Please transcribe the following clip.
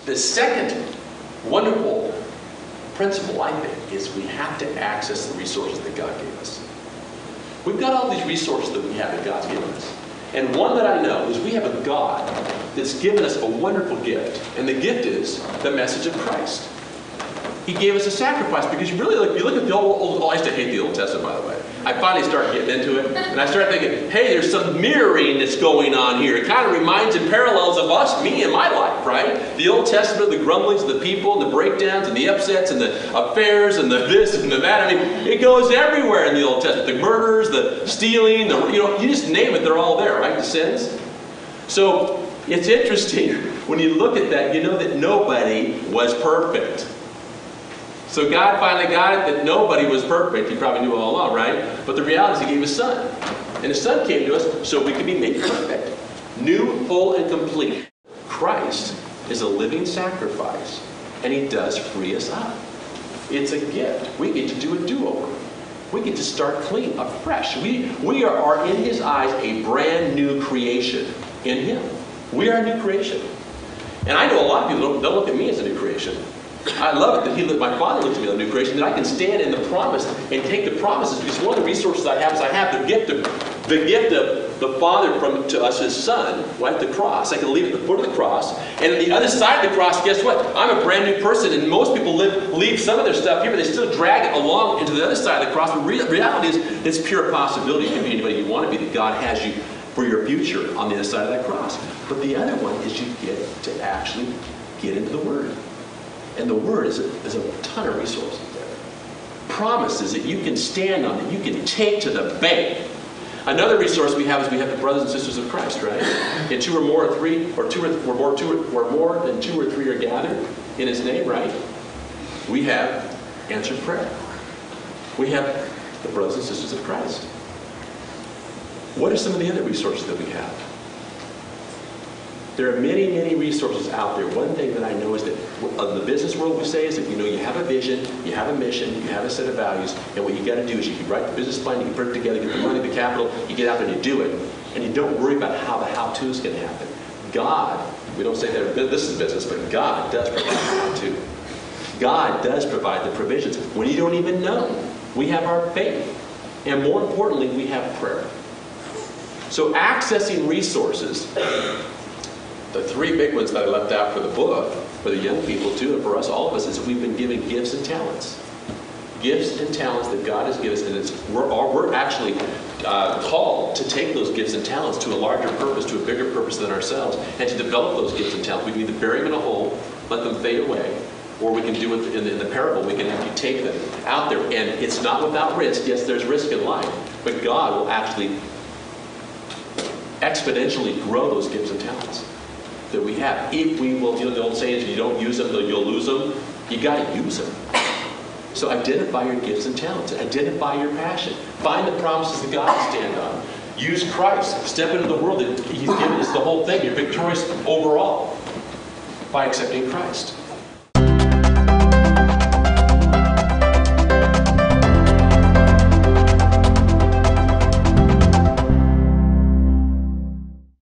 The second wonderful principle, I think, is we have to access the resources that God gave us. We've got all these resources that we have that God's given us. And one that I know is we have a God that's given us a wonderful gift. And the gift is the message of Christ. He gave us a sacrifice, because you really look, you look at the old, I used to hate the Old Testament, by the way. I finally started getting into it, and I started thinking, hey, there's some mirroring that's going on here. It kind of reminds and parallels of us, me and my life, right? The Old Testament, the grumblings of the people, and the breakdowns, and the upsets, and the affairs, and the this, and the that. I mean, it goes everywhere in the Old Testament. The murders, the stealing, you just name it, they're all there, right? The sins. So, it's interesting, when you look at that, you know that nobody was perfect. So God finally got it that nobody was perfect. He probably knew all along, right? But the reality is He gave His Son. And His Son came to us so we could be made perfect. New, full, and complete. Christ is a living sacrifice. And He does free us up. It's a gift. We get to do a do-over. We get to start clean, afresh. We are in His eyes a brand new creation in Him. We are a new creation. And I know a lot of people don't look at me as a new creation. I love it that my Father looks at me as a new creation, that I can stand in the promise and take the promises, because one of the resources I have is I have the gift of the Father to us, His Son, right? The cross. I can leave at the foot of the cross. And on the other side of the cross, guess what? I'm a brand new person, and most people leave some of their stuff here, but they still drag it along into the other side of the cross. But reality is, it's pure possibility. You can be anybody you want to be, that God has you for your future on the other side of that cross. But the other one is you get to actually get into the Word. And the Word is a ton of resources there. Promises that you can stand on, that you can take to the bank. Another resource we have is we have the brothers and sisters of Christ, right? And two or more or three, or more than two or three are gathered in His name, right? We have answered prayer. We have the brothers and sisters of Christ. What are some of the other resources that we have? There are many, many resources out there. One thing that I know is that in the business world we say is that you have a vision, you have a mission, you have a set of values, and what you got to do is you can write the business plan, you can put it together, get the money, the capital, you get out there and you do it, and you don't worry about how the how-to is going to happen. God, we don't say that this is business, but God does provide the how-to. God does provide the provisions when you don't even know. We have our faith, and more importantly, we have prayer. So accessing resources. The three big ones that I left out for the book, for the young people too, and for us, all of us, is that we've been given gifts and talents. Gifts and talents that God has given us, and we're actually called to take those gifts and talents to a larger purpose, to a bigger purpose than ourselves, and to develop those gifts and talents. We can either bury them in a hole, let them fade away, or we can do it in the parable. We can actually take them out there, and it's not without risk. Yes, there's risk in life, but God will actually exponentially grow those gifts and talents that we have. If we will, the old saying is, if you don't use them, you'll lose them. You got to use them. So identify your gifts and talents. Identify your passion. Find the promises that God can stand on. Use Christ. Step into the world that He's given us the whole thing. You're victorious overall by accepting Christ.